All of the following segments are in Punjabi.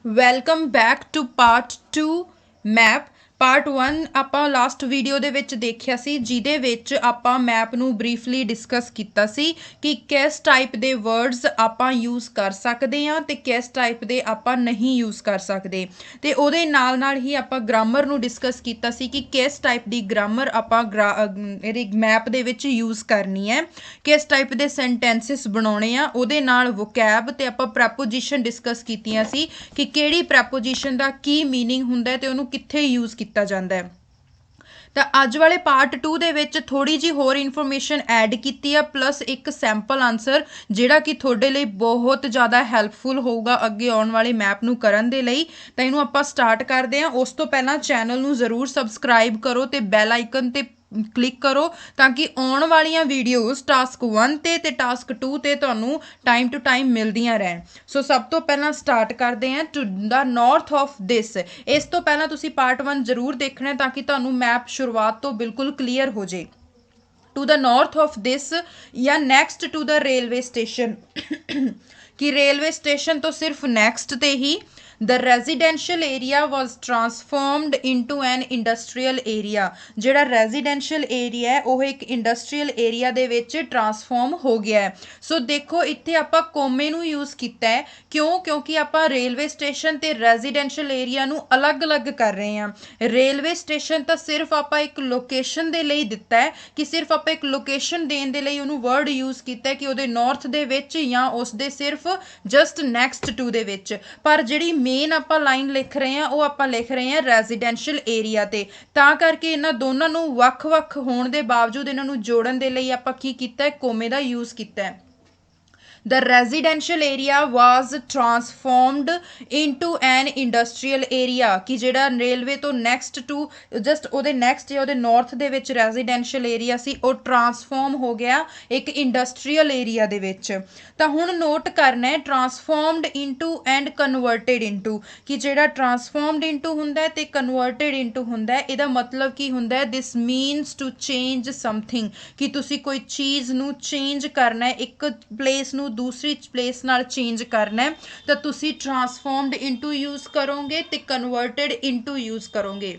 Welcome back two part 2 map. Part 1 ਆਪਾਂ ਲਾਸਟ ਵੀਡੀਓ ਦੇ ਵਿੱਚ ਦੇਖਿਆ ਸੀ, ਜਿਹਦੇ ਵਿੱਚ ਆਪਾਂ ਮੈਪ ਨੂੰ ਬਰੀਫਲੀ ਡਿਸਕਸ ਕੀਤਾ ਸੀ ਕਿ ਕਿਸ ਟਾਈਪ ਦੇ ਵਰਡਸ ਆਪਾਂ ਯੂਜ਼ ਕਰ ਸਕਦੇ ਹਾਂ ਤੇ ਕਿਸ ਟਾਈਪ ਦੇ ਆਪਾਂ ਨਹੀਂ ਯੂਜ਼ ਕਰ ਸਕਦੇ। ਤੇ ਉਹਦੇ ਨਾਲ ਨਾਲ ਹੀ ਆਪਾਂ ਗ੍ਰਾਮਰ ਨੂੰ ਡਿਸਕਸ ਕੀਤਾ ਸੀ ਕਿ ਕਿਸ ਟਾਈਪ ਦੀ ਗ੍ਰਾਮਰ ਆਪਾਂ ਮੈਪ ਦੇ ਵਿੱਚ ਯੂਜ਼ ਕਰਨੀ ਹੈ, ਕਿਸ ਟਾਈਪ ਦੇ ਸੈਂਟੈਂਸਿਸ ਬਣਾਉਣੇ ਆ, ਉਹਦੇ ਨਾਲ ਵੋਕੈਬ ਤੇ ਆਪਾਂ ਪ੍ਰੈਪੋਜੀਸ਼ਨ ਡਿਸਕਸ ਕੀਤੀਆਂ ਸੀ ਕਿ ਕਿਹੜੀ ਪ੍ਰੈਪੋਜੀਸ਼ਨ ਦਾ ਕੀ ਮੀਨਿੰਗ ਹੁੰਦਾ ਹੈ ਤੇ ਉਹਨੂੰ ਕਿੱਥੇ ਯੂਜ਼ ਕੀਤਾ ਜਾਂਦਾ ਹੈ। ਤਾਂ ਅੱਜ ਵਾਲੇ ਪਾਰਟ 2 ਦੇ ਵਿੱਚ ਥੋੜੀ ਜੀ ਹੋਰ ਇਨਫੋਰਮੇਸ਼ਨ ਐਡ ਕੀਤੀ ਆ, ਪਲੱਸ ਇੱਕ ਸੈਂਪਲ ਆਨਸਰ ਜਿਹੜਾ ਕਿ ਤੁਹਾਡੇ ਲਈ ਬਹੁਤ ਜ਼ਿਆਦਾ ਹੈਲਪਫੁਲ ਹੋਊਗਾ ਅੱਗੇ ਆਉਣ ਵਾਲੇ ਮੈਪ ਨੂੰ ਕਰਨ ਦੇ ਲਈ। ਤਾਂ ਇਹਨੂੰ ਆਪਾਂ ਸਟਾਰਟ ਕਰਦੇ ਹਾਂ। ਉਸ ਤੋਂ ਪਹਿਲਾਂ ਚੈਨਲ ਨੂੰ ਜ਼ਰੂਰ ਸਬਸਕ੍ਰਾਈਬ ਕਰੋ ਤੇ ਬੈਲ ਆਈਕਨ ਤੇ ਕਲਿੱਕ ਕਰੋ ਤਾਂ ਕਿ ਆਉਣ ਵਾਲੀਆਂ ਵੀਡੀਓਜ਼ ਟਾਸਕ 1 ਤੇ ਟਾਸਕ 2 ਤੇ ਤੁਹਾਨੂੰ ਟਾਈਮ ਟੂ ਟਾਈਮ ਮਿਲਦੀਆਂ ਰਹਿਣ। ਸੋ ਸਭ ਤੋਂ ਪਹਿਲਾਂ ਸਟਾਰਟ ਕਰਦੇ ਹਾਂ to the north of this. ਇਸ ਤੋਂ ਪਹਿਲਾਂ ਤੁਸੀਂ ਪਾਰਟ 1 ਜ਼ਰੂਰ ਦੇਖਣਾ ਤਾਂ ਕਿ ਤੁਹਾਨੂੰ ਮੈਪ ਸ਼ੁਰੂਆਤ ਤੋਂ ਬਿਲਕੁਲ ਕਲੀਅਰ ਹੋ ਜੇ। To the north of this ਜਾਂ next to the railway station ਕਿ ਰੇਲਵੇ ਸਟੇਸ਼ਨ ਤੋਂ ਸਿਰਫ ਨੈਕਸਟ ਤੇ ਹੀ the residential area was transformed into an industrial area। ਜਿਹੜਾ residential area ਹੈ ਉਹ ਇੱਕ industrial area ਦੇ ਵਿੱਚ ਟਰਾਂਸਫਾਰਮ ਹੋ ਗਿਆ ਹੈ। ਸੋ ਦੇਖੋ ਇੱਥੇ ਆਪਾਂ ਕੋਮੇ ਨੂੰ ਯੂਜ਼ ਕੀਤਾ ਹੈ, ਕਿਉਂਕਿ ਆਪਾਂ ਰੇਲਵੇ ਸਟੇਸ਼ਨ ਤੇ ਰੈਜ਼ੀਡੈਂਸ਼ੀਅਲ ਏਰੀਆ ਨੂੰ ਅਲੱਗ-ਅਲੱਗ ਕਰ ਰਹੇ ਹਾਂ। ਰੇਲਵੇ ਸਟੇਸ਼ਨ ਤਾਂ ਸਿਰਫ ਆਪਾਂ ਇੱਕ ਲੋਕੇਸ਼ਨ ਦੇ ਲਈ ਦਿੱਤਾ ਹੈ ਕਿ ਸਿਰਫ ਆਪਾਂ ਇੱਕ ਲੋਕੇਸ਼ਨ ਦੇਣ ਦੇ ਲਈ ਉਹਨੂੰ ਵਰਡ ਯੂਜ਼ ਕੀਤਾ ਕਿ ਉਹਦੇ ਨਾਰਥ ਦੇ ਵਿੱਚ ਜਾਂ ਉਸਦੇ ਸਿਰਫ ਜਸਟ ਨੈਕਸਟ ਟੂ ਦੇ ਵਿੱਚ। ਪਰ ਜਿਹੜੀ ਮੇਨ ਆਪਾਂ ਲਾਈਨ ਲਿਖ ਰਹੇ ਹਾਂ ਉਹ ਆਪਾਂ ਲਿਖ ਰਹੇ ਹਾਂ ਰੈਜ਼ੀਡੈਂਸ਼ੀਅਲ ਏਰੀਆ ਤੇ, ਤਾਂ ਕਰਕੇ ਇਹਨਾਂ ਦੋਨਾਂ ਨੂੰ ਵੱਖ-ਵੱਖ ਹੋਣ ਦੇ ਬਾਵਜੂਦ ਇਹਨਾਂ ਨੂੰ ਜੋੜਨ ਦੇ ਲਈ ਆਪਾਂ ਕੀ ਕੀਤਾ ਹੈ, ਕੋਮੇ ਦਾ ਯੂਜ਼ ਕੀਤਾ ਹੈ। The residential area was transformed into an industrial area ਕਿ ਜਿਹੜਾ ਰੇਲਵੇ ਤੋਂ ਨੈਕਸਟ ਟੂ ਜਸਟ ਉਹਦੇ ਨੈਕਸਟ ਜਾਂ ਉਹਦੇ ਨਾਰਥ ਦੇ ਵਿੱਚ ਰੈਜ਼ੀਡੈਂਸ਼ੀਅਲ ਏਰੀਆ ਸੀ ਉਹ ਟਰਾਂਸਫਾਰਮ ਹੋ ਗਿਆ ਇੱਕ ਇੰਡਸਟਰੀਅਲ ਏਰੀਆ ਦੇ ਵਿੱਚ। ਤਾਂ ਹੁਣ ਨੋਟ ਕਰਨਾ ਹੈ ਟਰਾਂਸਫਾਰਮਡ ਇਨਟੂ ਐਂਡ ਕਨਵਰਟਡ ਇਨਟੂ ਕਿ ਜਿਹੜਾ ਟਰਾਂਸਫਾਰਮਡ ਇਨਟੂ ਹੁੰਦਾ ਹੈ ਤੇ ਕਨਵਰਟਡ ਇਨਟੂ ਹੁੰਦਾ ਹੈ, ਇਹਦਾ ਮਤਲਬ ਕੀ ਹੁੰਦਾ ਹੈ, ਦਿਸ ਮੀਨਸ ਟੂ ਚੇਂਜ ਸਮਥਿੰਗ ਕਿ ਤੁਸੀਂ ਕੋਈ ਚੀਜ਼ ਨੂੰ ਚੇਂਜ ਕਰਨਾ ਹੈ, ਇੱਕ ਪਲੇਸ ਨੂੰ ਦੂਸਰੀ ਪਲੇਸ ਨਾਲ ਚੇਂਜ ਕਰਨਾ ਹੈ ਤਾਂ ਤੁਸੀਂ ਟਰਾਂਸਫਾਰਮਡ ਇਨਟੂ ਯੂਜ਼ ਕਰੋਗੇ ਤੇ ਕਨਵਰਟਡ ਇਨਟੂ ਯੂਜ਼ ਕਰੋਗੇ।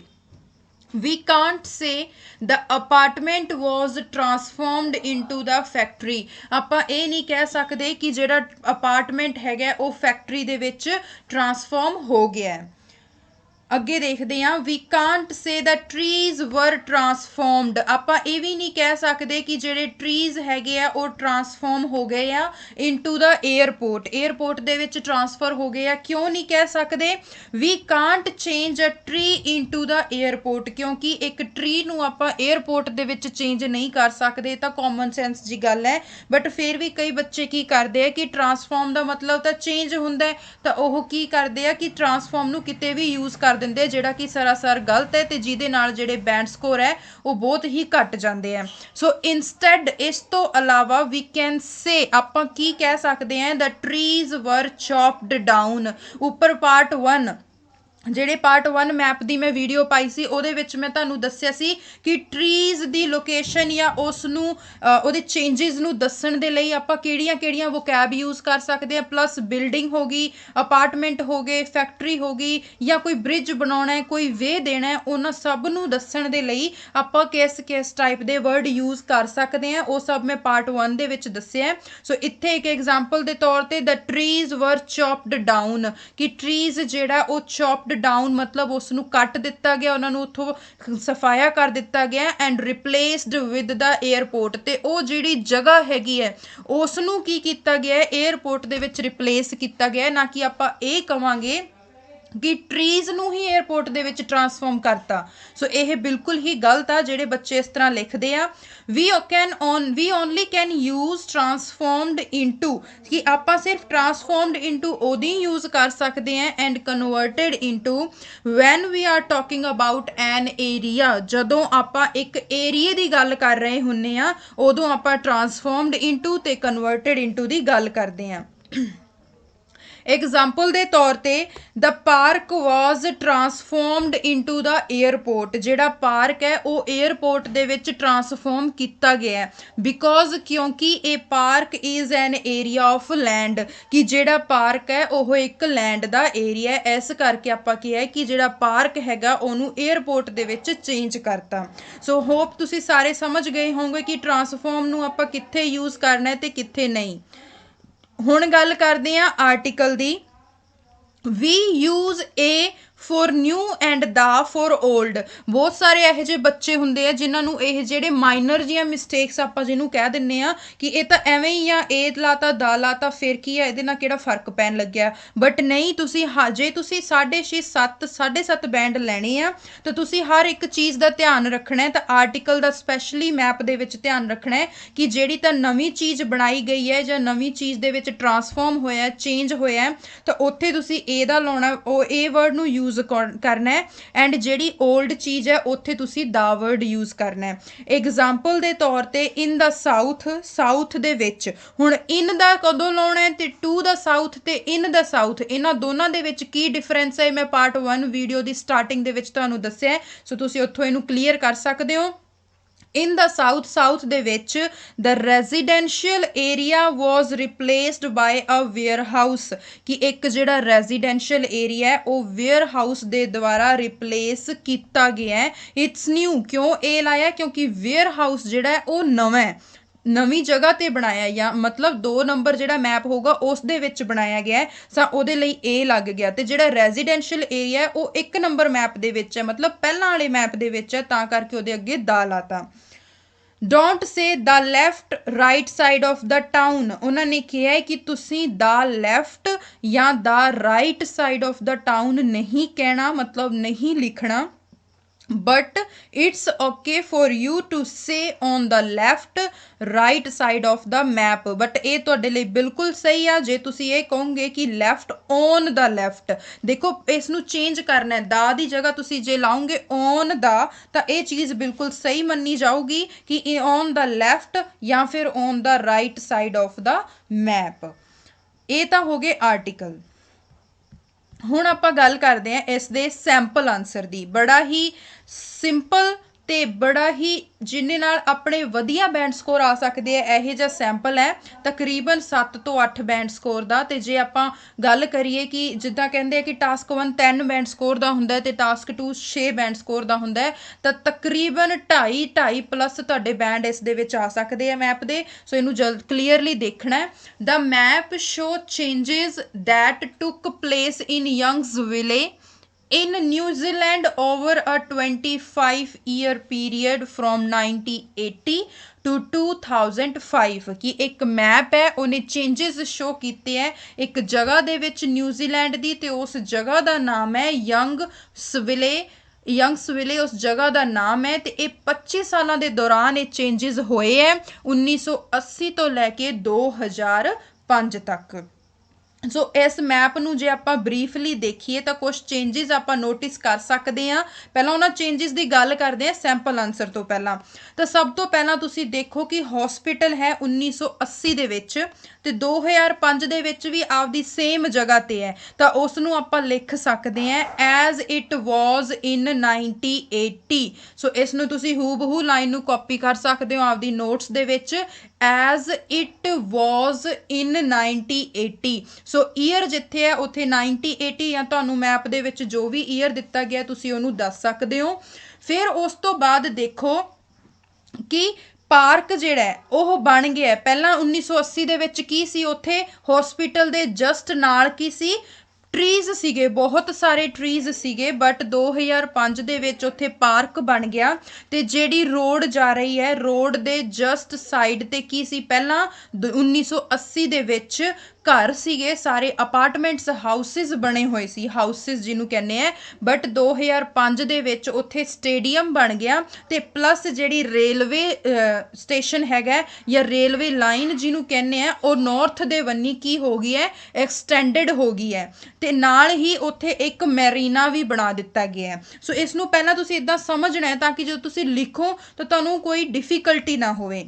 We can't say the apartment was transformed into the factory। ਆਪਾਂ ਇਹ ਨਹੀਂ ਕਹਿ ਸਕਦੇ ਕਿ ਜਿਹੜਾ ਅਪਾਰਟਮੈਂਟ ਹੈਗਾ ਉਹ ਫੈਕਟਰੀ ਦੇ ਵਿੱਚ ਟਰਾਂਸਫਾਰਮ ਹੋ ਗਿਆ ਹੈ। ਅੱਗੇ ਦੇਖਦੇ ਹਾਂ we can't say the trees were transformed। ਆਪਾਂ ਇਹ ਵੀ ਨਹੀਂ ਕਹਿ ਸਕਦੇ ਕਿ ਜਿਹੜੇ ਟਰੀਜ਼ ਹੈਗੇ ਆ ਉਹ ਟਰਾਂਸਫਾਰਮ ਹੋ ਗਏ ਆ ਇਨਟੂ ਦਾ 에ਅਰਪੋਰਟ ਦੇ ਵਿੱਚ ਟਰਾਂਸਫਰ ਹੋ ਗਏ ਆ। ਕਿਉਂ ਨਹੀਂ ਕਹਿ ਸਕਦੇ? we can't change a tree into the airport ਕਿਉਂਕਿ ਇੱਕ ਟਰੀ ਨੂੰ ਆਪਾਂ 에ਅਰਪੋਰਟ ਦੇ ਵਿੱਚ ਚੇਂਜ ਨਹੀਂ ਕਰ ਸਕਦੇ। ਤਾਂ ਕਾਮਨ ਸੈਂਸ ਜੀ ਗੱਲ ਹੈ, ਬਟ ਫਿਰ ਵੀ ਕਈ ਬੱਚੇ ਕੀ ਕਰਦੇ ਆ ਕਿ ਟਰਾਂਸਫਾਰਮ ਦਾ ਮਤਲਬ ਤਾਂ ਚੇਂਜ ਹੁੰਦਾ ਹੈ, ਤਾਂ ਉਹ ਕੀ ਕਰਦੇ ਆ ਕਿ ਟਰਾਂਸਫਾਰਮ ਨੂੰ ਕਿਤੇ ਵੀ ਯੂਜ਼ ਕਰ ਦਿੰਦੇ, ਜਿਹੜਾ ਕਿ ਸਰਾਸਰ ਗਲਤ ਹੈ ਤੇ ਜਿਹਦੇ ਨਾਲ ਜਿਹੜੇ ਬੈਂਡ ਸਕੋਰ ਹੈ ਉਹ ਬਹੁਤ ਹੀ ਘਟ ਜਾਂਦੇ ਆ। ਸੋ ਇਨਸਟੈਡ ਇਸ ਤੋਂ ਇਲਾਵਾ ਵੀ ਕੈਨ ਸੇ ਆਪਾਂ ਕੀ ਕਹਿ ਸਕਦੇ ਹਾਂ, ਦ ਟਰੀਜ਼ ਵਰ ਚੌਪਡ ਡਾਊਨ। ਉੱਪਰ ਪਾਰਟ 1 ਜਿਹੜੇ ਪਾਰਟ 1 ਮੈਪ ਦੀ ਮੈਂ ਵੀਡੀਓ ਪਾਈ ਸੀ ਉਹਦੇ ਵਿੱਚ ਮੈਂ ਤੁਹਾਨੂੰ ਦੱਸਿਆ ਸੀ ਕਿ ਟਰੀਜ਼ ਦੀ ਲੋਕੇਸ਼ਨ ਜਾਂ ਉਸ ਨੂੰ ਉਹਦੇ ਚੇਂਜਸ ਨੂੰ ਦੱਸਣ ਦੇ ਲਈ ਆਪਾਂ ਕਿਹੜੀਆਂ ਵੋਕੈਬ ਯੂਜ਼ ਕਰ ਸਕਦੇ ਹਾਂ। ਪਲੱਸ ਬਿਲਡਿੰਗ ਹੋ ਗਈ, ਅਪਾਰਟਮੈਂਟ ਹੋ ਗਏ, ਫੈਕਟਰੀ ਹੋ ਗਈ ਜਾਂ ਕੋਈ ਬ੍ਰਿਜ ਬਣਾਉਣਾ ਹੈ, ਕੋਈ ਵੇ ਦੇਣਾ ਹੈ, ਉਹਨਾਂ ਸਭ ਨੂੰ ਦੱਸਣ ਦੇ ਲਈ ਆਪਾਂ ਕਿਸ ਟਾਈਪ ਦੇ ਵਰਡ ਯੂਜ਼ ਕਰ ਸਕਦੇ ਹਾਂ, ਉਹ ਸਭ ਮੈਂ ਪਾਰਟ 1 ਦੇ ਵਿੱਚ ਦੱਸਿਆ। ਸੋ ਇੱਥੇ ਇੱਕ ਐਗਜ਼ਾਮਪਲ ਦੇ ਤੌਰ ਤੇ ਦ ਟਰੀਜ਼ ਵਰ ਚੌਪਡ ਡਾਊਨ ਕਿ ਟਰੀਜ਼ ਜਿਹੜਾ ਉਹ ਚੌਪਡ ਡਾਊਨ ਮਤਲਬ ਉਸ ਨੂੰ ਕੱਟ ਦਿੱਤਾ ਗਿਆ, ਉਹਨਾਂ ਨੂੰ ਉੱਥੋਂ ਸਫਾਇਆ ਕਰ ਦਿੱਤਾ ਗਿਆ ਐਂਡ ਰਿਪਲੇਸਡ ਵਿਦ ਦਾ 에ਅਰਪੋਰਟ। ਤੇ ਉਹ ਜਿਹੜੀ ਜਗ੍ਹਾ ਹੈਗੀ ਹੈ ਉਸ ਨੂੰ ਕੀ ਕੀਤਾ ਗਿਆ ਹੈ, 에ਅਰਪੋਰਟ ਦੇ ਵਿੱਚ ਰਿਪਲੇਸ ਕੀਤਾ ਗਿਆ। ਨਾ ਕਿ ਆਪਾਂ ਇਹ ਕਵਾਂਗੇ ਕਿ ਟਰੀਜ਼ ਨੂੰ ਹੀ 에ਅਰਪੋਰਟ ਦੇ ਵਿੱਚ ਟਰਾਂਸਫਾਰਮ ਕਰਤਾ। ਸੋ ਇਹ ਬਿਲਕੁਲ ਹੀ ਗਲਤ ਆ ਜਿਹੜੇ ਬੱਚੇ ਇਸ ਤਰ੍ਹਾਂ ਲਿਖਦੇ ਆ। we only can use transformed into ਕਿ ਆਪਾਂ ਸਿਰਫ transformed into ਉਹਦੀ ਯੂਜ਼ ਕਰ ਸਕਦੇ ਹਾਂ and converted into when we are talking about an area। ਜਦੋਂ ਆਪਾਂ ਇੱਕ ਏਰੀਏ ਦੀ ਗੱਲ ਕਰ ਰਹੇ ਹੁੰਨੇ ਆ ਉਦੋਂ ਆਪਾਂ transformed into ਤੇ converted into ਦੀ ਗੱਲ ਕਰਦੇ ਹਾਂ। एग्जाम्पल ਦੇ ਤੌਰ ਤੇ the park was transformed into the airport, ਜਿਹੜਾ ਪਾਰਕ ਹੈ ਉਹ 에ਅਰਪੋਰਟ ਦੇ ਵਿੱਚ ਟਰਾਂਸਫਾਰਮ ਕੀਤਾ ਗਿਆ ਬਿਕੋਜ਼ ਕਿਉਂਕਿ ਇਹ park is an area of land, ਕਿ ਜਿਹੜਾ ਪਾਰਕ ਹੈ ਉਹ ਇੱਕ ਲੈਂਡ ਦਾ ਏਰੀਆ ਹੈ। ਇਸ ਕਰਕੇ ਆਪਾਂ ਕੀ ਹੈ ਕਿ ਜਿਹੜਾ ਪਾਰਕ ਹੈਗਾ ਉਹਨੂੰ 에ਅਰਪੋਰਟ ਦੇ ਵਿੱਚ ਚੇਂਜ ਕਰਤਾ। ਸੋ ਹੋਪ ਤੁਸੀਂ ਸਾਰੇ ਸਮਝ ਗਏ ਹੋਵੋਗੇ ਕਿ ਟਰਾਂਸਫਾਰਮ ਨੂੰ ਆਪਾਂ ਕਿੱਥੇ ਯੂਜ਼ ਕਰਨਾ ਹੈ ਤੇ ਕਿੱਥੇ ਨਹੀਂ। ਹੁਣ ਗੱਲ ਕਰਦੇ ਹਾਂ ਆਰਟੀਕਲ ਦੀ। We use a for new and the for old. ਬਹੁਤ ਸਾਰੇ ਇਹੋ ਜਿਹੇ ਬੱਚੇ ਹੁੰਦੇ ਆ ਜਿਨ੍ਹਾਂ ਨੂੰ ਇਹ ਜਿਹੜੇ ਮਾਈਨਰ ਜੀਆਂ ਮਿਸਟੇਕਸ ਆਪਾਂ ਜਿਹਨੂੰ ਕਹਿ ਦਿੰਦੇ ਆ ਕਿ ਇਹ ਤਾਂ ਐਵੇਂ ਹੀ ਆ, ਏ ਲਾਤਾ ਦਾ ਲਾਤਾ ਫਿਰ ਕੀ ਆ, ਇਹਦੇ ਨਾਲ ਕਿਹੜਾ ਫਰਕ ਪੈਣ ਲੱਗਿਆ। ਬਟ ਨਹੀਂ, ਤੁਸੀਂ ਜੇ ਤੁਸੀਂ 6.5 7.5 ਬੈਂਡ ਲੈਣੇ ਆ ਤਾਂ ਤੁਸੀਂ ਹਰ ਇੱਕ ਚੀਜ਼ ਦਾ ਧਿਆਨ ਰੱਖਣਾ ਹੈ। ਤਾਂ ਆਰਟੀਕਲ ਦਾ ਸਪੈਸ਼ਲੀ ਮੈਪ ਦੇ ਵਿੱਚ ਧਿਆਨ ਰੱਖਣਾ ਹੈ ਕਿ ਜਿਹੜੀ ਤਾਂ ਨਵੀਂ ਚੀਜ਼ ਬਣਾਈ ਗਈ ਹੈ ਜਾਂ ਨਵੀਂ ਚੀਜ਼ ਦੇ ਵਿੱਚ ਟਰਾਂਸਫਾਰਮ ਹੋਇਆ, ਚੇਂਜ ਹੋਇਆ, ਤਾਂ ਉੱਥੇ ਤੁਸੀਂ ਏ ਦਾ ਲਾਉਣਾ, ਉਹ ਏ ਵਰਡ ਨੂੰ ਯੂਜ਼ ਕਰਨਾ ਹੈ। ਐਂਡ ਜਿਹੜੀ ਓਲਡ ਚੀਜ਼ ਹੈ ਉੱਥੇ ਤੁਸੀਂ ਦਾ ਵਰਡ ਯੂਜ਼ ਕਰਨਾ ਹੈ। ਐਗਜ਼ਾਮਪਲ ਦੇ ਤੌਰ ਤੇ ਇਨ ਦਾ ਸਾਊਥ, ਸਾਊਥ ਦੇ ਵਿੱਚ। ਹੁਣ ਇਨ ਦਾ ਕਦੋਂ ਲਾਉਣਾ ਹੈ ਤੇ ਟੂ ਦਾ ਸਾਊਥ ਤੇ ਇਨ ਦਾ ਸਾਊਥ, ਇਹਨਾਂ ਦੋਨਾਂ ਦੇ ਵਿੱਚ ਕੀ ਡਿਫਰੈਂਸ ਹੈ ਮੈਂ ਪਾਰਟ 1 ਵੀਡੀਓ ਦੀ ਸਟਾਰਟਿੰਗ ਦੇ ਵਿੱਚ ਤੁਹਾਨੂੰ ਦੱਸਿਆ, ਸੋ ਤੁਸੀਂ ਉੱਥੋਂ ਇਹਨੂੰ ਕਲੀਅਰ ਕਰ ਸਕਦੇ ਹੋ। ਇਨ ਦਾ ਸਾਊਥ, ਸਾਊਥ ਦੇ ਵਿੱਚ ਦ ਰੈਜ਼ੀਡੈਂਸ਼ੀਅਲ ਏਰੀਆ ਵਾਜ਼ ਰਿਪਲੇਸਡ ਬਾਏ ਅ ਵੇਅਰ ਹਾਊਸ, ਕਿ ਇੱਕ ਜਿਹੜਾ ਰੈਜ਼ੀਡੈਂਸ਼ੀਅਲ ਏਰੀਆ ਹੈ ਉਹ ਵੇਅਰ ਹਾਊਸ ਦੇ ਦੁਆਰਾ ਰਿਪਲੇਸ ਕੀਤਾ ਗਿਆ ਹੈ। ਇਟਸ ਨਿਊ, ਕਿਉਂ ਇਹ ਲਾਇਆ ਕਿਉਂਕਿ ਵੇਅਰ ਹਾਊਸ ਜਿਹੜਾ ਹੈ ਉਹ ਨਵਾਂ ਹੈ, ਨਵੀਂ ਜਗ੍ਹਾ ਤੇ ਬਣਾਇਆ, ਜਾਂ ਮਤਲਬ 2 ਨੰਬਰ ਜਿਹੜਾ ਮੈਪ ਹੋਊਗਾ ਉਸ ਦੇ ਵਿੱਚ ਬਣਾਇਆ ਗਿਆ ਸਾ ਉਹਦੇ ਲਈ ਏ ਲੱਗ ਗਿਆ। ਤੇ ਜਿਹੜਾ ਰੈਜ਼ੀਡੈਂਸ਼ੀਅਲ ਏਰੀਆ ਉਹ 1 ਨੰਬਰ ਮੈਪ ਦੇ ਵਿੱਚ ਹੈ, ਮਤਲਬ ਪਹਿਲਾਂ ਵਾਲੇ ਮੈਪ ਦੇ ਵਿੱਚ ਹੈ, ਤਾਂ ਕਰਕੇ ਉਹਦੇ ਅੱਗੇ ਦਾ ਲਾਤਾ। Don't say the left right side of the town, ਉਹਨਾਂ ਨੇ ਕਿਹਾ ਹੈ ਕਿ ਤੁਸੀਂ ਦਾ ਲੈਫਟ ਜਾਂ the right side of the town ਨਹੀਂ ਕਹਿਣਾ, ਮਤਲਬ ਨਹੀਂ ਲਿਖਣਾ। but it's okay for you to say on the left right side of the map, but ਇਹ ਤੁਹਾਡੇ ਲਈ ਬਿਲਕੁਲ ਸਹੀ ਆ ਜੇ ਤੁਸੀਂ ਇਹ ਕਹੋਗੇ ਕਿ left on the left। ਦੇਖੋ ਇਸ ਨੂੰ ਚੇਂਜ ਕਰਨਾ ਹੈ, ਦਾ ਦੀ ਜਗ੍ਹਾ ਤੁਸੀਂ ਜੇ ਲਾਓਗੇ on ਦਾ ਤਾਂ ਇਹ ਚੀਜ਼ ਬਿਲਕੁਲ ਸਹੀ ਮੰਨੀ ਜਾਊਗੀ ਕਿ on the left ਜਾਂ ਫਿਰ on the right side of the map। ਇਹ ਤਾਂ ਹੋ ਗਏ ਆਰਟੀਕਲ। ਹੁਣ ਆਪਾਂ ਗੱਲ ਕਰਦੇ ਹਾਂ ਇਸ ਦੇ ਸੈਂਪਲ ਆਨਸਰ ਦੀ। ਬੜਾ ਹੀ ਸਿੰਪਲ ਤੇ ਬੜਾ ਹੀ ਜਿਹਦੇ ਨਾਲ ਆਪਣੇ ਵਧੀਆ ਬੈਂਡ ਸਕੋਰ ਆ ਸਕਦੇ ਆ ਇਹੋ ਜਿਹਾ ਸੈਂਪਲ ਹੈ, ਤਕਰੀਬਨ 7 ਤੋਂ 8 ਬੈਂਡ ਸਕੋਰ ਦਾ। ਤੇ ਜੇ ਆਪਾਂ ਗੱਲ ਕਰੀਏ ਕਿ ਜਿੱਦਾਂ ਕਹਿੰਦੇ ਆ ਕਿ ਟਾਸਕ 1 10 ਬੈਂਡ ਸਕੋਰ ਦਾ ਹੁੰਦਾ ਤੇ ਟਾਸਕ 2 6 ਬੈਂਡ ਸਕੋਰ ਦਾ ਹੁੰਦਾ, ਤਾਂ ਤਕਰੀਬਨ 2.5 ਪਲੱਸ ਤੁਹਾਡੇ ਬੈਂਡ ਇਸ ਦੇ ਵਿੱਚ ਆ ਸਕਦੇ ਆ ਮੈਪ ਦੇ। ਸੋ ਇਹਨੂੰ ਜਲਦ ਕਲੀਅਰਲੀ ਦੇਖਣਾ। The map show changes that took place in Youngsville in New Zealand over a 25-year period from 1980 to 2005, ਕਿ ਇੱਕ ਮੈਪ ਹੈ ਉਹਨੇ ਚੇਂਜਸ ਸ਼ੋ ਕੀਤੇ ਹੈ ਇੱਕ ਜਗ੍ਹਾ ਦੇ ਵਿੱਚ ਨਿਊਜ਼ੀਲੈਂਡ ਦੀ, ਤੇ ਉਸ ਜਗ੍ਹਾ ਦਾ ਨਾਮ ਹੈ ਯੰਗਸਵਿਲੇ ਉਸ ਜਗ੍ਹਾ ਦਾ ਨਾਮ ਹੈ। ਤੇ ਇਹ 25 ਸਾਲਾਂ ਦੇ ਦੌਰਾਨ ਇਹ ਚੇਂਜਸ ਹੋਏ ਹੈ 1980 ਤੋਂ ਲੈ ਕੇ 2005 ਤੱਕ। ਸੋ ਇਸ ਮੈਪ ਨੂੰ ਜੇ ਆਪਾਂ ਬਰੀਫਲੀ ਦੇਖੀਏ ਤਾਂ ਕੁਝ ਚੇਂਜਸ ਆਪਾਂ ਨੋਟਿਸ ਕਰ ਸਕਦੇ ਹਾਂ। ਪਹਿਲਾਂ ਉਹਨਾਂ ਚੇਂਜਸ ਦੀ ਗੱਲ ਕਰਦੇ ਹਾਂ ਸੈਂਪਲ ਆਨਸਰ ਤੋਂ ਪਹਿਲਾਂ। ਤਾਂ ਸਭ ਤੋਂ ਪਹਿਲਾਂ ਤੁਸੀਂ ਦੇਖੋ ਕਿ ਹਸਪੀਟਲ ਹੈ 1980 ਦੇ ਵਿੱਚ ਤੇ 2005 ਦੇ ਵਿੱਚ ਵੀ ਆਪਦੀ ਸੇਮ ਜਗ੍ਹਾ ਤੇ ਹੈ, ਤਾਂ ਉਸ ਨੂੰ ਆਪਾਂ ਲਿਖ ਸਕਦੇ ਹਾਂ ਐਜ਼ ਇਟ ਵਾਜ਼ ਇਨ 1980। ਸੋ ਇਸ ਨੂੰ ਤੁਸੀਂ ਹੂਬਹੂ ਲਾਈਨ ਨੂੰ ਕਾਪੀ ਕਰ ਸਕਦੇ ਹੋ ਆਪਦੀ ਨੋਟਸ ਦੇ ਵਿੱਚ, as it was in 1980। So year ਜਿੱਥੇ ਹੈ ਉੱਥੇ 1980 ਜਾਂ ਤੁਹਾਨੂੰ ਮੈਪ ਦੇ ਵਿੱਚ ਜੋ ਵੀ ਈਅਰ ਦਿੱਤਾ ਗਿਆ ਤੁਸੀਂ ਉਹਨੂੰ ਦੱਸ ਸਕਦੇ ਹੋ। ਫਿਰ ਉਸ ਤੋਂ ਬਾਅਦ ਦੇਖੋ ਕਿ ਪਾਰਕ ਜਿਹੜਾ ਹੈ ਉਹ ਬਣ ਗਿਆ ਪਹਿਲਾਂ 1980 ਦੇ ਵਿੱਚ ਕੀ ਸੀ, ਉੱਥੇ ਹਸਪੀਟਲ ਦੇ ਜਸਟ ਨਾਲ ਕੀ ਸੀ, ਟਰੀਜ਼ ਸੀਗੇ, ਬਹੁਤ ਸਾਰੇ ਟਰੀਜ਼ ਸੀਗੇ। ਬਟ 2005 ਦੇ ਵਿੱਚ ਉੱਥੇ ਪਾਰਕ ਬਣ ਗਿਆ ਤੇ ਜਿਹੜੀ ਰੋਡ ਜਾ ਰਹੀ ਹੈ ਰੋਡ ਦੇ ਜਸਟ ਸਾਈਡ ਤੇ ਕੀ ਸੀ, ਪਹਿਲਾਂ 1980 ਦੇ ਵਿੱਚ ਘਰ ਸੀਗੇ, ਸਾਰੇ ਅਪਾਰਟਮੈਂਟਸ ਹਾਊਸਿਸ ਬਣੇ ਹੋਏ ਸੀ, ਹਾਊਸਿਸ ਜਿਹਨੂੰ ਕਹਿੰਦੇ ਆ। ਬਟ 2005 ਦੇ ਵਿੱਚ ਉੱਥੇ ਸਟੇਡੀਅਮ ਬਣ ਗਿਆ ਤੇ ਪਲੱਸ ਜਿਹੜੀ ਰੇਲਵੇ ਸਟੇਸ਼ਨ ਹੈਗਾ ਜਾਂ ਰੇਲਵੇ ਲਾਈਨ ਜਿਹਨੂੰ ਕਹਿੰਦੇ ਆ ਉਹ ਨਾਰਥ ਦੇ ਬੰਨੀ ਕੀ ਹੋ ਗਈ ਹੈ, ਐਕਸਟੈਂਡਡ ਹੋ ਗਈ ਹੈ। ਤੇ ਨਾਲ ਹੀ ਉੱਥੇ ਇੱਕ ਮੈਰੀਨਾ ਵੀ ਬਣਾ ਦਿੱਤਾ ਗਿਆ ਹੈ। ਸੋ ਇਸ ਨੂੰ ਪਹਿਲਾਂ ਤੁਸੀਂ ਇਦਾਂ ਸਮਝਣਾ ਹੈ ਤਾਂ ਕਿ ਜਦੋਂ ਤੁਸੀਂ ਲਿਖੋ ਤਾਂ ਤੁਹਾਨੂੰ ਕੋਈ ਡਿਫਿਕਲਟੀ ਨਾ ਹੋਵੇ।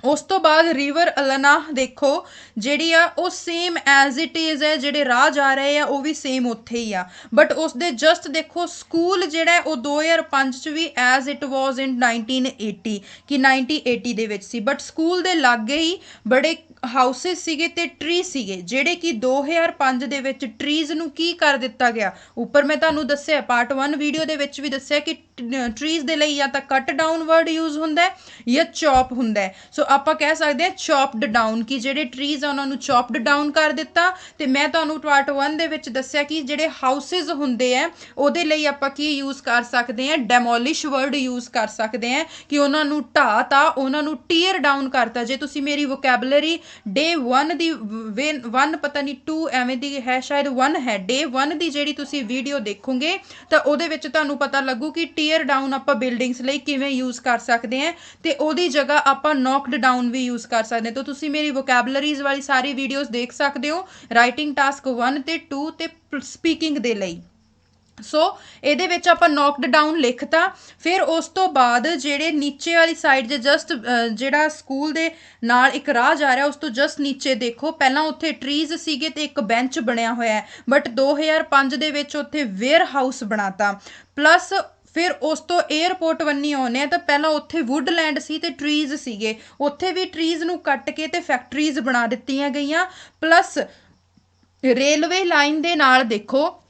ਉਸ ਤੋਂ ਬਾਅਦ ਰਿਵਰ ਅਲਨਾ ਦੇਖੋ ਜਿਹੜੀ ਆ ਉਹ ਸੇਮ ਐਜ਼ ਇਟ ਇਜ਼ ਹੈ, ਜਿਹੜੇ ਰਾਹ ਜਾ ਰਹੇ ਆ ਉਹ ਵੀ ਸੇਮ ਉੱਥੇ ਹੀ ਆ, ਬਟ ਉਸ ਦੇ ਜਸਟ ਦੇਖੋ ਸਕੂਲ ਜਿਹੜਾ ਉਹ 2005 ਚ ਵੀ ਐਜ਼ ਇਟ ਵਾਜ਼ ਇਨ 1980 ਕਿ 1980 ਦੇ ਵਿੱਚ ਸੀ, ਬਟ ਸਕੂਲ ਦੇ ਲਾਗੇ ਹੀ ਬੜੇ ਹਾਊਸਿਸ ਸੀਗੇ ਤੇ ਟਰੀ ਸੀਗੇ ਜਿਹੜੇ ਕਿ 2005 ਦੇ ਵਿੱਚ ਟਰੀਜ਼ ਨੂੰ ਕੀ ਕਰ ਦਿੱਤਾ ਗਿਆ। ਉੱਪਰ ਮੈਂ ਤੁਹਾਨੂੰ ਦੱਸਿਆ ਪਾਰਟ 1 ਵੀਡੀਓ ਦੇ ਵਿੱਚ ਵੀ ਦੱਸਿਆ ਕਿ ਟਰੀਜ਼ ਦੇ ਲਈ ਜਾਂ ਤਾਂ ਕੱਟ ਡਾਊਨ ਵਰਡ ਯੂਜ਼ ਹੁੰਦਾ ਹੈ ਜਾਂ ਚੌਪ ਹੁੰਦਾ ਹੈ। ਸੋ ਆਪਾਂ ਕਹਿ ਸਕਦੇ ਹਾਂ ਚੌਪਡ ਡਾਊਨ ਕਿ ਜਿਹੜੇ ਟਰੀਜ਼ ਆ ਉਹਨਾਂ ਨੂੰ ਚੌਪਡ ਡਾਊਨ ਕਰ ਦਿੱਤਾ। ਤੇ ਮੈਂ ਤੁਹਾਨੂੰ ਪਾਰਟ 1 ਦੇ ਵਿੱਚ ਦੱਸਿਆ ਕਿ ਜਿਹੜੇ ਹਾਊਸਿਸ ਹੁੰਦੇ ਆ ਉਹਦੇ ਲਈ ਆਪਾਂ ਕੀ ਯੂਜ਼ ਕਰ ਸਕਦੇ ਹਾਂ, ਡੈਮੋਲਿਸ਼ ਵਰਡ ਯੂਜ਼ ਕਰ ਸਕਦੇ ਹਾਂ ਕਿ ਉਹਨਾਂ ਨੂੰ ਢਾਤਾ, ਉਹਨਾਂ ਨੂੰ ਟੀਅਰ ਡਾਊਨ ਕਰਤਾ। ਜੇ ਤੁਸੀਂ ਮੇਰੀ ਵੋਕੈਬਲਰੀ ਡੇ 1 ਦੀ 1 ਪਤਾ ਨਹੀਂ 2 ਐਵੇਂ ਦੀ ਹੈ, ਸ਼ਾਇਦ 1 ਹੈ, ਡੇ 1 ਦੀ ਜਿਹੜੀ ਤੁਸੀਂ ਵੀਡੀਓ ਦੇਖੋਗੇ ਤਾਂ ਉਹਦੇ ਵਿੱਚ ਤੁਹਾਨੂੰ ਪਤਾ ਲੱਗੂ ਕਿ ਟੀਅਰ ਡਾਊਨ ਆਪਾਂ ਬਿਲਡਿੰਗਸ ਲਈ ਕਿਵੇਂ ਯੂਜ਼ ਕਰ ਸਕਦੇ ਹਾਂ ਤੇ ਉਹਦੀ ਜਗ੍ਹਾ ਆਪਾਂ ਨੌਕਡ ਡਾਊਨ ਵੀ ਯੂਜ਼ ਕਰ ਸਕਦੇ ਹਾਂ। ਤਾਂ ਤੁਸੀਂ ਮੇਰੀ ਵੋਕੈਬਲਰੀਜ਼ ਵਾਲੀ ਸਾਰੀ ਵੀਡੀਓਜ਼ ਦੇਖ ਸਕਦੇ ਹੋ, ਰਾਈਟਿੰਗ ਟਾਸਕ 1 ਤੇ 2 ਤੇ ਸਪੀਕਿੰਗ ਦੇ ਲਈ। ਸੋ ਇਹਦੇ ਵਿੱਚ ਆਪਾਂ ਨੌਕਡ ਡਾਊਨ ਲਿਖਤਾ। ਫਿਰ ਉਸ ਤੋਂ ਬਾਅਦ ਜਿਹੜੇ ਨੀਚੇ ਵਾਲੀ ਸਾਈਡ ਜੇ ਜਸਟ ਜਿਹੜਾ ਸਕੂਲ ਦੇ ਨਾਲ ਇੱਕ ਰਾਹ ਜਾ ਰਿਹਾ ਉਸ ਤੋਂ ਜਸਟ ਨੀਚੇ ਦੇਖੋ, ਪਹਿਲਾਂ ਉੱਥੇ ਟਰੀਜ਼ ਸੀਗੇ ਤੇ ਇੱਕ ਬੈਂਚ ਬਣਿਆ ਹੋਇਆ ਹੈ, ਬਟ 2005 ਦੇ ਵਿੱਚ ਉੱਥੇ ਵੇਅਰ ਹਾਊਸ ਬਣਾਤਾ। ਪਲੱਸ ਫਿਰ ਉਸ ਤੋਂ ਏਅਰਪੋਰਟ ਵੰਨੀ ਆਉਂਦੇ ਆ ਤਾਂ ਪਹਿਲਾਂ ਉੱਥੇ ਵੁੱਡਲੈਂਡ ਸੀ ਤੇ ਟਰੀਜ਼ ਸੀਗੇ, ਉੱਥੇ ਵੀ ਟਰੀਜ਼ ਨੂੰ ਕੱਟ ਕੇ ਤੇ ਫੈਕਟਰੀਜ਼ ਬਣਾ ਦਿੱਤੀਆਂ ਗਈਆਂ। ਪਲੱਸ ਰੇਲਵੇ ਲਾਈਨ ਦੇ ਨਾਲ ਦੇਖੋ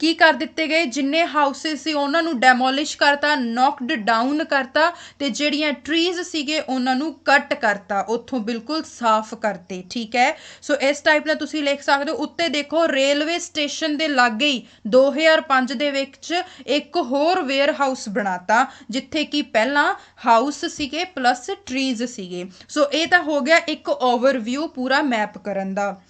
ਕੀ ਕਰ ਦਿੱਤੇ ਗਏ, ਜਿੰਨੇ ਹਾਊਸਿਸ ਸੀ ਉਹਨਾਂ ਨੂੰ ਡੈਮੋਲਿਸ਼ ਕਰਤਾ, ਨੌਕਡ ਡਾਊਨ ਕਰਤਾ ਤੇ ਜਿਹੜੀਆਂ ਟਰੀਜ਼ ਸੀਗੇ ਉਹਨਾਂ ਨੂੰ ਕੱਟ ਕਰਤਾ, ਉੱਥੋਂ ਬਿਲਕੁਲ ਸਾਫ਼ ਕਰਤੇ। ਠੀਕ ਹੈ, ਸੋ ਇਸ ਟਾਈਪ ਨਾਲ ਤੁਸੀਂ ਲਿਖ ਸਕਦੇ ਹੋ। ਉੱਤੇ ਦੇਖੋ ਰੇਲਵੇ ਸਟੇਸ਼ਨ ਦੇ ਲਾਗੇ ਹੀ 2005 ਦੇ ਵਿੱਚ ਇੱਕ ਹੋਰ ਵੇਅਰ ਹਾਊਸ ਬਣਾਤਾ ਜਿੱਥੇ ਕਿ ਪਹਿਲਾਂ ਹਾਊਸ ਸੀਗੇ ਪਲੱਸ ਟਰੀਜ਼ ਸੀਗੇ। ਸੋ ਇਹ ਤਾਂ ਹੋ ਗਿਆ ਇੱਕ ਓਵਰਵਿਊ ਪੂਰਾ ਮੈਪ ਕਰਨ ਦਾ।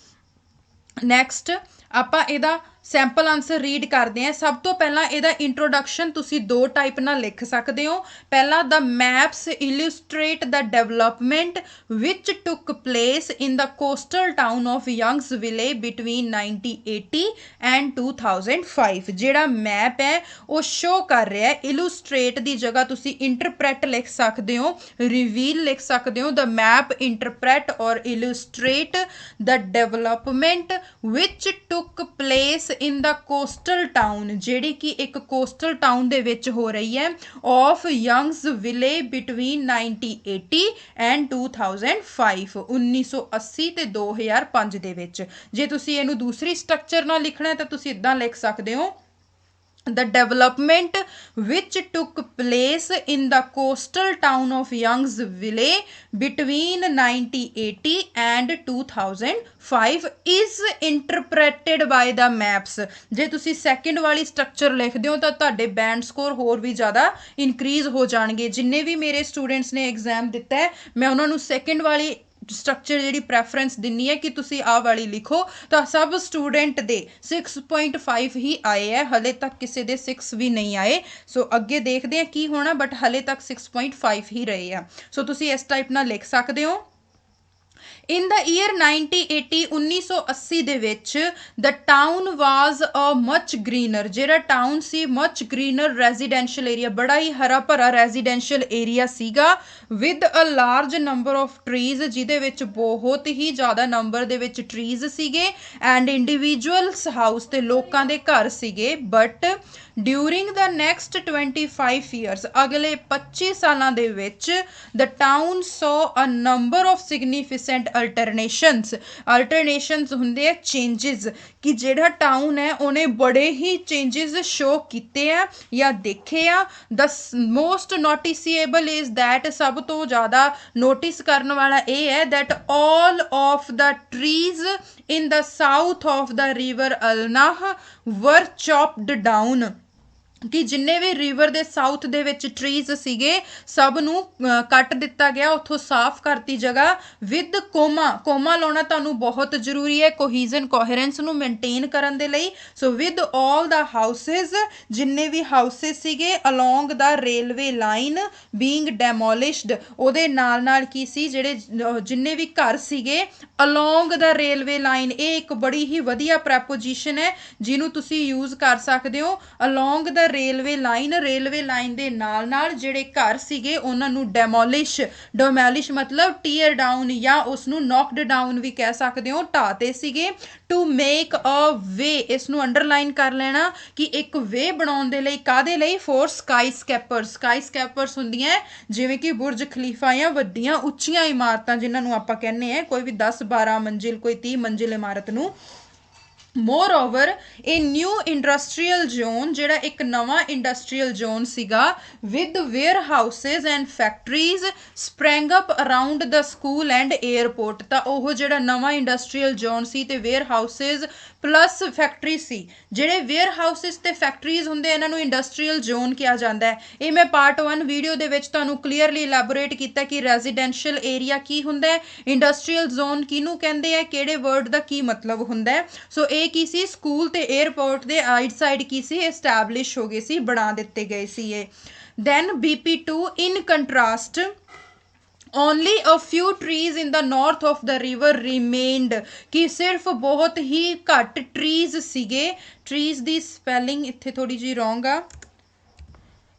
ਨੈਕਸਟ ਆਪਾਂ ਇਹਦਾ ਸੈਂਪਲ ਆਨਸਰ ਰੀਡ ਕਰਦੇ ਹਾਂ। ਸਭ ਤੋਂ ਪਹਿਲਾਂ ਇਹਦਾ ਇੰਟਰੋਡਕਸ਼ਨ ਤੁਸੀਂ ਦੋ ਟਾਈਪ ਨਾਲ ਲਿਖ ਸਕਦੇ ਹੋ। ਪਹਿਲਾ ਦ maps ਇਲੂਸਟ੍ਰੇਟ the development which took place in the coastal town of Youngsville between 1980 and 2005। ਜਿਹੜਾ ਮੈਪ ਹੈ ਉਹ ਸ਼ੋ ਕਰ ਰਿਹਾ ਹੈ। ਇਲੂਸਟ੍ਰੇਟ ਦੀ ਜਗ੍ਹਾ ਤੁਸੀਂ ਇੰਟਰਪ੍ਰੈਟ ਲਿਖ ਸਕਦੇ ਹੋ, ਰਿਵੀਲ ਲਿਖ ਸਕਦੇ ਹੋ। ਦ ਮੈਪ ਇੰਟਰਪ੍ਰੈਟ ਔਰ ਇਲੂਸਟ੍ਰੇਟ ਦ development which took place in the coastal town, ਜਿਹੜੀ ਕਿ ਇੱਕ ਕੋਸਟਲ ਟਾਊਨ ਦੇ ਵਿੱਚ ਹੋ ਰਹੀ ਹੈ, ਆਫ ਯੰਗਸਵਿਲੇ ਬਿਟਵੀਨ 1980 ਐਂਡ 2005, 1980 ਤੇ 2005 ਦੇ ਵਿੱਚ। ਜੇ ਤੁਸੀਂ ਇਹਨੂੰ ਦੂਸਰੀ ਸਟਰਕਚਰ ਨਾਲ ਲਿਖਣਾ ਹੈ ਤਾਂ ਤੁਸੀਂ ਇਦਾਂ ਲਿਖ ਸਕਦੇ ਹੋ the development which took place in the coastal town of Youngsville between 1980 and 2005 is interpreted by the maps। ਜੇ ਤੁਸੀਂ ਸੈਕਿੰਡ ਵਾਲੀ ਸਟਰਕਚਰ ਲਿਖਦੇ ਹੋ ਤਾਂ ਤੁਹਾਡੇ ਬੈਂਡ ਸਕੋਰ ਹੋਰ ਵੀ ਜ਼ਿਆਦਾ ਇਨਕਰੀਜ਼ ਹੋ ਜਾਣਗੇ। ਜਿੰਨੇ ਵੀ ਮੇਰੇ ਸਟੂਡੈਂਟਸ ਨੇ ਐਗਜ਼ਾਮ ਦਿੱਤਾ ਹੈ ਮੈਂ ਉਹਨਾਂ ਨੂੰ ਸੈਕਿੰਡ ਵਾਲੀ ਸਟਰਕਚਰ ਜਿਹੜੀ ਪ੍ਰੈਫਰੈਂਸ ਦਿੰਨੀ ਹੈ ਕਿ ਤੁਸੀਂ ਆਹ ਵਾਲੀ ਲਿਖੋ, ਤਾਂ ਸਭ ਸਟੂਡੈਂਟ ਦੇ 6.5 ਹੀ ਆਏ ਹੈ, ਹਲੇ ਤੱਕ ਕਿਸੇ ਦੇ 6 ਵੀ ਨਹੀਂ ਆਏ। ਸੋ ਅੱਗੇ ਦੇਖਦੇ ਹਾਂ ਕੀ ਹੋਣਾ, ਬਟ ਹਲੇ ਤੱਕ 6.5 ਹੀ ਰਹੇ ਆ। ਸੋ ਤੁਸੀਂ ਇਸ ਟਾਈਪ ਨਾਲ ਲਿਖ ਸਕਦੇ ਹੋ। ਇਨ ਦਾ ਈਅਰ 1980, 1980 ਦੇ ਵਿੱਚ the town was a much greener, ਜਿਹੜਾ ਟਾਊਨ ਸੀ ਮਚ ਗ੍ਰੀਨਰ ਰੈਜ਼ੀਡੈਂਸ਼ੀਅਲ ਏਰੀਆ, ਬੜਾ ਹੀ ਹਰਾ ਭਰਾ ਰੈਜ਼ੀਡੈਂਸ਼ੀਅਲ ਏਰੀਆ ਸੀਗਾ। With a large number of trees, ਜਿਹਦੇ ਵਿੱਚ ਬਹੁਤ ਹੀ ਜ਼ਿਆਦਾ ਨੰਬਰ ਦੇ ਵਿੱਚ ਟਰੀਜ਼ ਸੀਗੇ, ਐਂਡ ਇੰਡੀਵਿਜੂਅਲਸ ਹਾਊਸ ਤੇ ਲੋਕਾਂ ਦੇ ਘਰ ਸੀਗੇ। But during the next 25 years, ਅਗਲੇ 25 ਸਾਲਾਂ ਦੇ ਵਿੱਚ the town saw a number of significant alternations ਹੁੰਦੇ ਆ ਚੇਂਜਸ, ਕਿ ਜਿਹੜਾ ਟਾਊਨ ਹੈ ਉਹਨੇ ਬੜੇ ਹੀ ਚੇਂਜਸ ਸ਼ੋ ਕੀਤੇ ਆ ਜਾਂ ਦੇਖੇ ਆ। The most noticeable is that, ਸਭ ਤੋਂ ਜ਼ਿਆਦਾ ਨੋਟਿਸ ਕਰਨ ਵਾਲਾ ਇਹ ਹੈ that all of the trees in the south of the river Alnah were chopped down, ਕਿ ਜਿੰਨੇ ਵੀ ਰਿਵਰ ਦੇ ਸਾਊਥ ਦੇ ਵਿੱਚ ਟਰੀਜ਼ ਸੀਗੇ ਸਭ ਨੂੰ ਕੱਟ ਦਿੱਤਾ ਗਿਆ, ਉੱਥੋਂ ਸਾਫ਼ ਕਰਤੀ ਜਗ੍ਹਾ। ਵਿਦ ਕੋਮਾ ਲਾਉਣਾ ਤੁਹਾਨੂੰ ਬਹੁਤ ਜ਼ਰੂਰੀ ਹੈ ਕੋਹੀਜ਼ਨ ਕੋਹਰੈਂਸ ਨੂੰ ਮੇਨਟੇਨ ਕਰਨ ਦੇ ਲਈ। ਸੋ ਵਿਦ ਆਲ ਦਾ ਹਾਊਸਿਸ, ਜਿੰਨੇ ਵੀ ਹਾਊਸਿਸ ਸੀਗੇ ਅਲੋਂਗ ਦਾ ਰੇਲਵੇ ਲਾਈਨ ਬੀਇੰਗ ਡੈਮੋਲਿਸ਼ਡ, ਉਹਦੇ ਨਾਲ ਨਾਲ ਕੀ ਸੀ ਜਿਹੜੇ ਜਿੰਨੇ ਵੀ ਘਰ ਸੀਗੇ ਅਲੋਂਗ ਦਾ ਰੇਲਵੇ ਲਾਈਨ। ਇਹ ਇੱਕ ਬੜੀ ਹੀ ਵਧੀਆ ਪ੍ਰੈਪੋਜੀਸ਼ਨ ਹੈ ਜਿਹਨੂੰ ਤੁਸੀਂ ਯੂਜ਼ ਕਰ ਸਕਦੇ ਹੋ। ਅਲੋਂਗ ਦਾ ਰੇਲਵੇ ਲਾਈਨ ਦੇ ਨਾਲ ਜਿਹੜੇ ਘਰ ਸੀਗੇ ਉਹਨਾਂ ਨੂੰ ਡੈਮੋਲਿਸ਼ ਮਤਲਬ ਟੀਅਰ ਡਾਊਨ ਜਾਂ ਉਸ ਨੂੰ ਨੌਕਡ ਡਾਊਨ ਵੀ ਕਹਿ ਸਕਦੇ ਹੋ, ਢਾਤੇ ਸੀਗੇ। ਟੂ ਮੇਕ ਅ ਵੇ, ਇਸ ਨੂੰ ਅੰਡਰਲਾਈਨ ਕਰ ਲੈਣਾ ਕਿ ਇੱਕ ਵੇ ਬਣਾਉਣ ਦੇ ਲਈ, ਕਾਹਦੇ ਲਈ? ਫੋਰ ਸਕਾਈਸਕੈਪਰਸ ਹੁੰਦੀਆਂ ਜਿਵੇਂ ਕਿ ਬੁਰਜ ਖਲੀਫਾ ਜਾਂ ਵੱਡੀਆਂ ਉੱਚੀਆਂ ਇਮਾਰਤਾਂ ਜਿਨ੍ਹਾਂ ਨੂੰ ਆਪਾਂ ਕਹਿੰਦੇ ਆ, ਕੋਈ ਵੀ 10-12 ਮੰਜ਼ਿਲ, ਕੋਈ 30 ਮੰਜ਼ਿਲ ਇਮਾਰਤ ਨੂੰ। ਮੋਰਓਵਰ ਇਹ ਨਿਊ ਇੰਡਸਟਰੀਅਲ ਜ਼ੋਨ, ਜਿਹੜਾ ਇੱਕ ਨਵਾਂ ਇੰਡਸਟਰੀਅਲ ਜ਼ੋਨ ਸੀਗਾ, with warehouses and factories sprang up around the school and airport. ਤਾਂ ਉਹ ਜਿਹੜਾ ਨਵਾਂ ਇੰਡਸਟਰੀਅਲ ਜ਼ੋਨ ਸੀ ਤੇ ਵੇਅਰ ਹਾਊਸਿਸ ਪਲੱਸ ਫੈਕਟਰੀ ਸੀ। ਜਿਹੜੇ ਵੇਅਰ ਹਾਊਸਿਸ ਤੇ ਫੈਕਟਰੀਜ਼ ਹੁੰਦੇ ਇਹਨਾਂ ਨੂੰ ਇੰਡਸਟਰੀਅਲ ਜ਼ੋਨ ਕਿਹਾ ਜਾਂਦਾ ਹੈ। ਇਹ ਮੈਂ ਪਾਰਟ 1 ਵੀਡੀਓ ਦੇ ਵਿੱਚ ਤੁਹਾਨੂੰ ਕਲੀਅਰਲੀ ਇਲੈਬੋਰੇਟ ਕੀਤਾ ਕਿ ਰੈਜ਼ੀਡੈਂਸ਼ੀਅਲ ਏਰੀਆ ਕੀ ਹੁੰਦਾ ਹੈ, ਇੰਡਸਟਰੀਅਲ ਜ਼ੋਨ ਕਿਹਨੂੰ ਕਹਿੰਦੇ ਆ, ਕਿਹੜੇ ਵਰਡ ਦਾ ਕੀ ਮਤਲਬ ਹੁੰਦਾ ਹੈ। ਸੋ ਇਹ ਕੀ ਸੀ, ਸਕੂਲ ਤੇ 에ਅਰਪੋਰਟ ਦੇ ਆਈਡ ਸਾਈਡ ਕੀ ਸੀ, ਐਸਟੈਬਲਿਸ਼ ਹੋ ਗਏ ਸੀ, ਬਣਾ ਦਿੱਤੇ ਗਏ ਸੀ ਇਹ। Then BP2 in contrast only a few trees in the north of the river remained, ਕਿ ਸਿਰਫ ਬਹੁਤ ਹੀ ਘੱਟ ਟਰੀਜ਼ ਸੀਗੇ। ਟਰੀਜ਼ ਦੀ ਸਪੈਲਿੰਗ ਇੱਥੇ ਥੋੜੀ ਜਿਹੀ ਰੋਂਗ ਆ,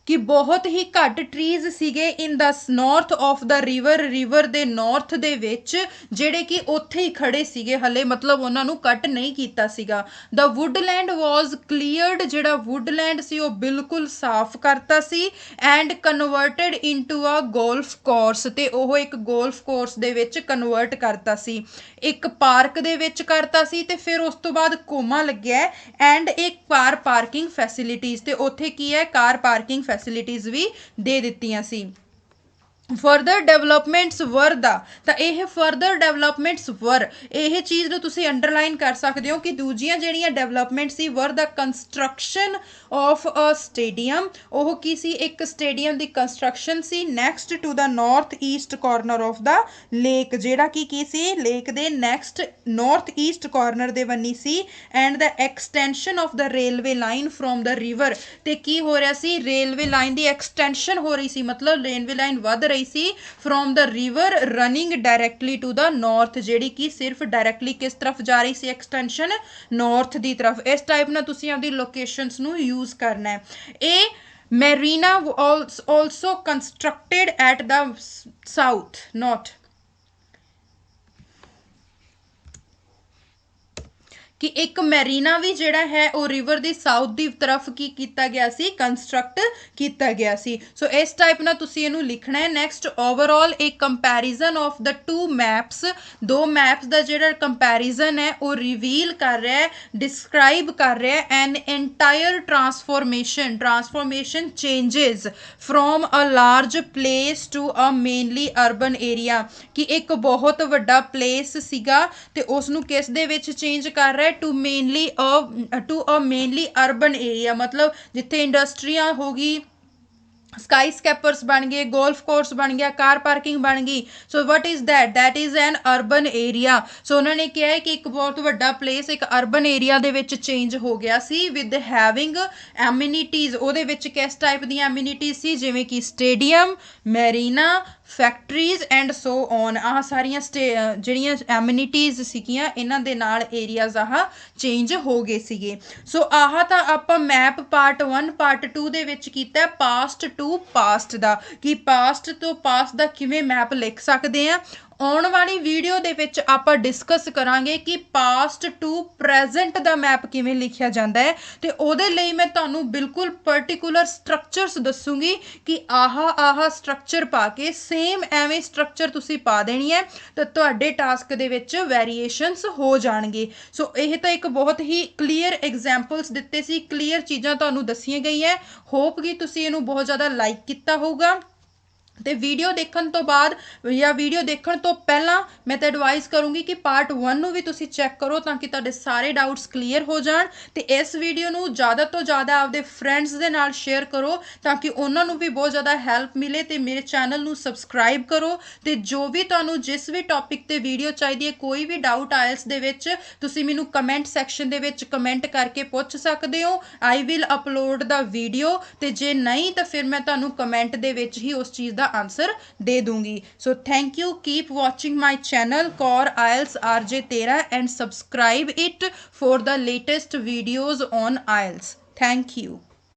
ਕਿ ਬਹੁਤ ਹੀ ਘੱਟ ਟਰੀਜ਼ ਸੀਗੇ ਇਨ ਦਾ ਨਾਰਥ ਆਫ ਦਾ ਰਿਵਰ ਦੇ ਨਾਰਥ ਦੇ ਵਿੱਚ, ਜਿਹੜੇ ਕਿ ਉੱਥੇ ਹੀ ਖੜੇ ਸੀਗੇ ਹਲੇ, ਮਤਲਬ ਉਹਨਾਂ ਨੂੰ ਕੱਟ ਨਹੀਂ ਕੀਤਾ ਸੀਗਾ। ਦਾ ਵੁੱਡਲੈਂਡ ਵਾਜ਼ ਕਲੀਅਰਡ, ਜਿਹੜਾ ਵੁੱਡਲੈਂਡ ਸੀ ਉਹ ਬਿਲਕੁਲ ਸਾਫ਼ ਕਰਤਾ ਸੀ। And converted into a golf course, ਤੇ ਉਹ ਇੱਕ ਗੋਲਫ ਕੋਰਸ ਦੇ ਵਿੱਚ ਕਨਵਰਟ ਕਰਤਾ ਸੀ, ਇੱਕ ਪਾਰਕ ਦੇ ਵਿੱਚ ਕਰਤਾ ਸੀ। ਤੇ ਫਿਰ ਉਸ ਤੋਂ ਬਾਅਦ ਕੋਮਾ ਲੱਗਿਆ ਐਂਡ ਇੱਕ ਕਾਰ ਪਾਰਕਿੰਗ ਫੈਸਿਲਿਟੀਜ਼, ਤੇ ਉੱਥੇ ਕੀ ਹੈ, ਕਾਰ ਪਾਰਕਿੰਗ ਫੈਸਿਲਿਟੀਜ਼ ਵੀ ਦੇ ਦਿੱਤੀਆਂ ਸੀ। ਫਰਦਰ ਡਿਵੈਲਪਮੈਂਟਸ ਵਰ ਦਾ, ਤਾਂ ਇਹ ਫਰਦਰ ਡਿਵੈਲਪਮੈਂਟਸ ਵਰ, ਇਹ ਚੀਜ਼ ਨੂੰ ਤੁਸੀਂ ਅੰਡਰਲਾਈਨ ਕਰ ਸਕਦੇ ਹੋ ਕਿ ਦੂਜੀਆਂ ਜਿਹੜੀਆਂ ਡਿਵੈਲਪਮੈਂਟ ਸੀ, were the construction of a stadium, ਉਹ ਕੀ ਸੀ, ਇੱਕ ਸਟੇਡੀਅਮ ਦੀ ਕੰਸਟਰਕਸ਼ਨ ਸੀ next to the north east corner of the lake, ਜਿਹੜਾ ਕਿ ਕੀ ਸੀ, ਲੇਕ ਦੇ ਨੈਕਸਟ ਨਾਰਥ ਈਸਟ ਕਾਰਨਰ ਦੇ ਬੰਨੀ ਸੀ। And the extension of the railway line from the river, ਤੇ ਕੀ ਹੋ ਰਿਹਾ ਸੀ, ਰੇਲਵੇ ਲਾਈਨ ਦੀ ਐਕਸਟੈਂਸ਼ਨ ਹੋ ਰਹੀ ਸੀ, ਮਤਲਬ ਰੇਲਵੇ ਲਾਈਨ ਵੱਧ ਰਹੀ ਸੀ from the river running directly to the north, ਜਿਹੜੀ ਕਿ ਸਿਰਫ ਡਾਇਰੈਕਟਲੀ ਕਿਸ ਤਰਫ ਜਾ ਰਹੀ ਸੀ, ਐਕਸਟੈਂਸ਼ਨ ਨਾਰਥ ਦੀ ਤਰਫ। ਇਸ ਟਾਈਪ ਨਾਲ ਤੁਸੀਂ ਆਪਦੀ ਲੋਕੇਸ਼ਨਸ ਨੂੰ ਯੂਜ਼ ਕਰਨਾ ਹੈ। ਇਹ ਮੈਰੀਨਾ also constructed at the south, note ਕਿ ਇੱਕ ਮੈਰੀਨਾ ਵੀ ਜਿਹੜਾ ਹੈ ਉਹ ਰਿਵਰ ਦੀ ਸਾਊਥ ਦੀ ਤਰਫ ਕੀ ਕੀਤਾ ਗਿਆ ਸੀ, ਕੰਸਟਰਕਟ ਕੀਤਾ ਗਿਆ ਸੀ। ਸੋ ਇਸ ਟਾਈਪ ਨਾਲ ਤੁਸੀਂ ਇਹਨੂੰ ਲਿਖਣਾ ਹੈ। ਨੈਕਸਟ ਓਵਰਆਲ ਇਹ comparison of the two maps, ਦੋ ਮੈਪਸ ਦਾ ਜਿਹੜਾ ਕੰਪੈਰੀਜ਼ਨ ਹੈ ਉਹ ਰਿਵੀਲ ਕਰ ਰਿਹਾ ਹੈ, ਡਿਸਕ੍ਰਾਈਬ ਕਰ ਰਿਹਾ ਹੈ an entire transformation changes from a large place to a mainly urban area, ਕਿ ਇੱਕ ਬਹੁਤ ਵੱਡਾ ਪਲੇਸ ਸੀਗਾ ਤੇ ਉਸ ਨੂੰ ਕਿਸ ਦੇ ਵਿੱਚ ਚੇਂਜ ਕਰ ਰਿਹਾ, to a mainly urban area, ਮਤਲਬ ਜਿੱਥੇ ਇੰਡਸਟਰੀਆਂ ਹੋ ਗਈ, ਸਕਾਈ ਸਕੈਪਰਸ ਬਣ ਗਏ, ਗੋਲਫ ਕੋਰਸ ਬਣ ਗਿਆ, ਕਾਰ ਪਾਰਕਿੰਗ ਬਣ ਗਈ। So what is that is an urban area. So ਉਹਨਾਂ ਨੇ ਕਿਹਾ ਹੈ ਕਿ ਇੱਕ ਬਹੁਤ ਵੱਡਾ ਪਲੇਸ ਇੱਕ ਅਰਬਨ ਏਰੀਆ ਦੇ ਵਿੱਚ ਚੇਂਜ ਹੋ ਗਿਆ ਸੀ ਵਿਦ ਹੈਵਿੰਗ ਐਮਿਨਿਟੀਜ਼, ਉਹਦੇ ਵਿੱਚ ਕਿਸ ਟਾਈਪ ਦੀਆਂ ਐਮਿਨਿਟੀਜ਼ ਸੀ, ਜਿਵੇਂ ਕਿ stadium, ਮੈਰੀਨਾ, factories and so on, ਆਹ ਸਾਰੀਆਂ ਜਿਹੜੀਆਂ ਐਮਿਨਿਟੀਜ਼ ਸੀਗੀਆਂ ਇਹਨਾਂ ਦੇ ਨਾਲ ਏਰੀਆਜ਼ ਆਹ ਚੇਂਜ ਹੋ ਗਏ ਸੀਗੇ। ਸੋ ਆਹ ਤਾਂ ਆਪਾਂ ਮੈਪ ਪਾਰਟ 1 ਪਾਰਟ 2 ਦੇ ਵਿੱਚ ਕੀਤਾ ਪਾਸਟ ਟੂ ਪਾਸਟ ਦਾ, ਕਿ ਪਾਸਟ ਤੋਂ ਪਾਸਟ ਦਾ ਕਿਵੇਂ ਮੈਪ ਲਿਖ ਸਕਦੇ ਆ। ਆਉਣ ਵਾਲੀ ਵੀਡੀਓ ਦੇ ਵਿੱਚ ਆਪਾਂ ਡਿਸਕਸ ਕਰਾਂਗੇ ਕਿ ਪਾਸਟ ਟੂ ਪ੍ਰੈਜ਼ੈਂਟ ਦਾ ਮੈਪ ਕਿਵੇਂ ਲਿਖਿਆ ਜਾਂਦਾ ਹੈ, ਤੇ ਉਹਦੇ ਲਈ ਮੈਂ ਤੁਹਾਨੂੰ ਬਿਲਕੁਲ ਪਰਟੀਕੂਲਰ ਸਟਰਕਚਰਸ ਦੱਸੂਗੀ ਕਿ ਆਹ ਸਟਰਕਚਰ ਪਾ ਕੇ ਸੇਮ ਐਵੇਂ ਸਟਰਕਚਰ ਤੁਸੀਂ ਪਾ ਦੇਣੀ ਹੈ ਤਾਂ ਤੁਹਾਡੇ ਟਾਸਕ ਦੇ ਵਿੱਚ ਵੇਰੀਏਸ਼ਨਸ ਹੋ ਜਾਣਗੇ। ਸੋ ਇਹ ਤਾਂ ਇੱਕ ਬਹੁਤ ਹੀ ਕਲੀਅਰ ਐਗਜ਼ਾਮਪਲਸ ਦਿੱਤੇ ਸੀ, ਕਲੀਅਰ ਚੀਜ਼ਾਂ ਤੁਹਾਨੂੰ ਦੱਸੀਆਂ ਗਈਆਂ। ਹੋਪ ਕਿ ਤੁਸੀਂ ਇਹਨੂੰ ਬਹੁਤ ਜ਼ਿਆਦਾ ਲਾਈਕ ਕੀਤਾ ਹੋਊਗਾ। ਤੇ ਵੀਡੀਓ ਦੇਖਣ ਤੋਂ ਬਾਅਦ ਜਾਂ ਵੀਡੀਓ ਦੇਖਣ ਤੋਂ ਪਹਿਲਾਂ ਮੈਂ ਤਾਂ ਐਡਵਾਈਸ ਕਰੂੰਗੀ ਕਿ ਪਾਰਟ 1 ਨੂੰ ਵੀ ਤੁਸੀਂ ਚੈੱਕ ਕਰੋ ਤਾਂ ਕਿ ਤੁਹਾਡੇ ਸਾਰੇ ਡਾਊਟਸ ਕਲੀਅਰ ਹੋ ਜਾਣ, ਤੇ ਇਸ ਵੀਡੀਓ ਨੂੰ ਜ਼ਿਆਦਾ ਤੋਂ ਜ਼ਿਆਦਾ ਆਪਦੇ ਫਰੈਂਡਸ ਦੇ ਨਾਲ ਸ਼ੇਅਰ ਕਰੋ ਤਾਂ ਕਿ ਉਹਨਾਂ ਨੂੰ ਵੀ ਬਹੁਤ ਜ਼ਿਆਦਾ ਹੈਲਪ ਮਿਲੇ। ਤੇ ਮੇਰੇ ਚੈਨਲ ਨੂੰ ਸਬਸਕ੍ਰਾਈਬ ਕਰੋ, ਤੇ ਜੋ ਵੀ ਤੁਹਾਨੂੰ ਜਿਸ ਵੀ ਟੌਪਿਕ ਤੇ ਵੀਡੀਓ ਚਾਹੀਦੀ ਹੈ, ਕੋਈ ਵੀ ਡਾਊਟ ਆਇਲਸ ਦੇ ਵਿੱਚ, ਤੁਸੀਂ ਮੈਨੂੰ ਕਮੈਂਟ ਸੈਕਸ਼ਨ ਦੇ ਵਿੱਚ ਕਮੈਂਟ ਕਰਕੇ ਪੁੱਛ ਸਕਦੇ ਹੋ। I will upload the video, ਤੇ ਜੇ ਨਹੀਂ ਤਾਂ ਫਿਰ ਮੈਂ ਤੁਹਾਨੂੰ ਕਮੈਂਟ ਦੇ ਵਿੱਚ ਹੀ ਉਸ ਚੀਜ਼ ਦਾ आंसर दे दूंगी। So thank you, keep watching my channel Kaur IELTS RJ13 and subscribe it for the latest videos on IELTS. Thank you.